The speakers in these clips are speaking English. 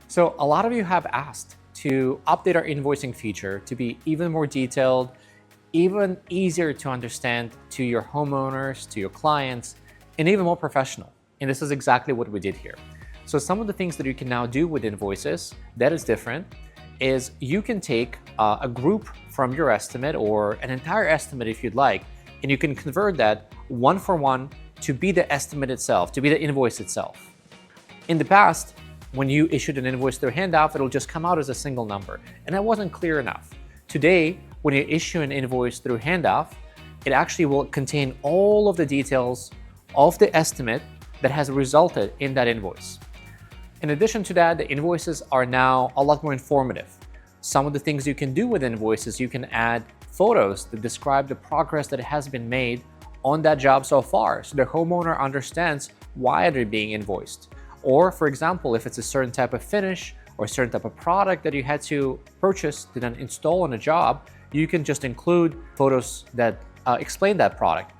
So a lot of you have asked to update our invoicing feature to be even more detailed, even easier to understand to your homeowners, to your clients, and even more professional. And this is exactly what we did here. So some of the things that you can now do with invoices that is different is you can take a group from your estimate or an entire estimate if you'd like, and you can convert that one for one to be the estimate itself, to be the invoice itself. In the past, when you issued an invoice through Handoff, it'll just come out as a single number, and that wasn't clear enough. Today, when you issue an invoice through Handoff, it actually will contain all of the details of the estimate that has resulted in that invoice. In addition to that, the invoices are now a lot more informative. Some of the things you can do with invoices, you can add photos that describe the progress that has been made on that job so far, so the homeowner understands why they're being invoiced. Or, for example, if it's a certain type of finish or a certain type of product that you had to purchase to then install on a job, you can just include photos that explain that product.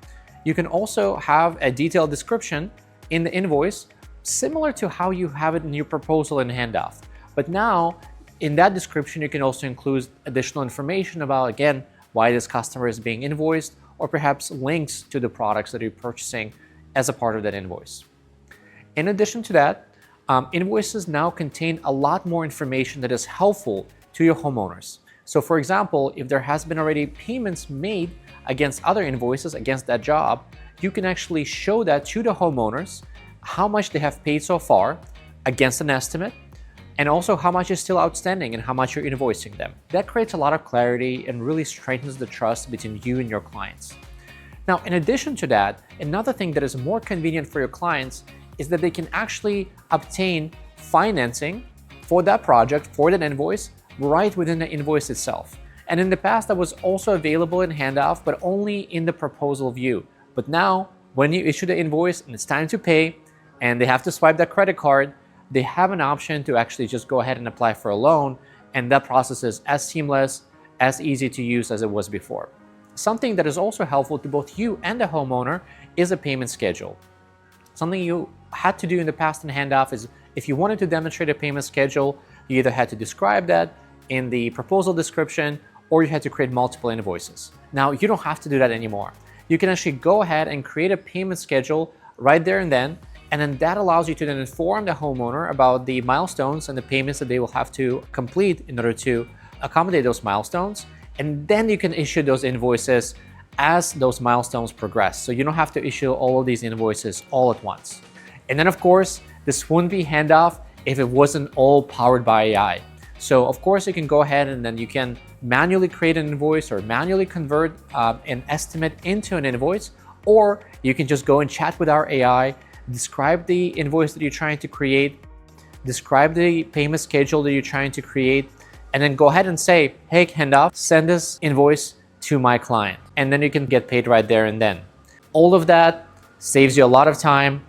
You can also have a detailed description in the invoice, similar to how you have it in your proposal in Handoff. But now, in that description, you can also include additional information about, again, why this customer is being invoiced, or perhaps links to the products that you're purchasing as a part of that invoice. In addition to that, invoices now contain a lot more information that is helpful to your homeowners. So for example, if there has been already payments made against other invoices against that job, you can actually show that to the homeowners, how much they have paid so far against an estimate, and also how much is still outstanding and how much you're invoicing them. That creates a lot of clarity and really strengthens the trust between you and your clients. Now, in addition to that, another thing that is more convenient for your clients is that they can actually obtain financing for that project, for that invoice, right within the invoice itself. And in the past, that was also available in Handoff, but only in the proposal view. But now, when you issue the invoice and it's time to pay, and they have to swipe that credit card, they have an option to actually just go ahead and apply for a loan, and that process is as seamless, as easy to use as it was before. Something that is also helpful to both you and the homeowner is a payment schedule. Something you had to do in the past in Handoff is if you wanted to demonstrate a payment schedule, you either had to describe that in the proposal description or you had to create multiple invoices. Now, you don't have to do that anymore. You can actually go ahead and create a payment schedule right there and then that allows you to then inform the homeowner about the milestones and the payments that they will have to complete in order to accommodate those milestones. And then you can issue those invoices as those milestones progress. So you don't have to issue all of these invoices all at once. And then of course, this wouldn't be Handoff if it wasn't all powered by AI. So of course you can go ahead and then you can manually create an invoice or manually convert an estimate into an invoice, or you can just go and chat with our AI, describe the invoice that you're trying to create, describe the payment schedule that you're trying to create, and then go ahead and say, hey, Handoff, send this invoice to my client. And then you can get paid right there and then. All of that saves you a lot of time.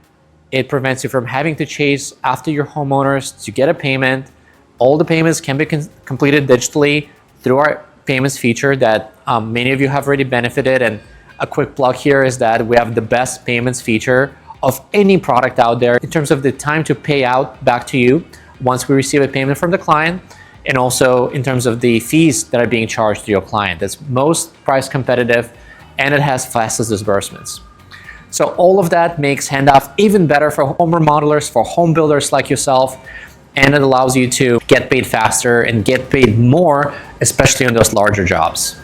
It prevents you from having to chase after your homeowners to get a payment. All the payments can be completed digitally through our payments feature that many of you have already benefited. And a quick plug here is that we have the best payments feature of any product out there in terms of the time to pay out back to you once we receive a payment from the client, and also in terms of the fees that are being charged to your client. That's most price competitive and it has fastest disbursements. So all of that makes Handoff even better for home remodelers, for home builders like yourself, and it allows you to get paid faster and get paid more, especially on those larger jobs.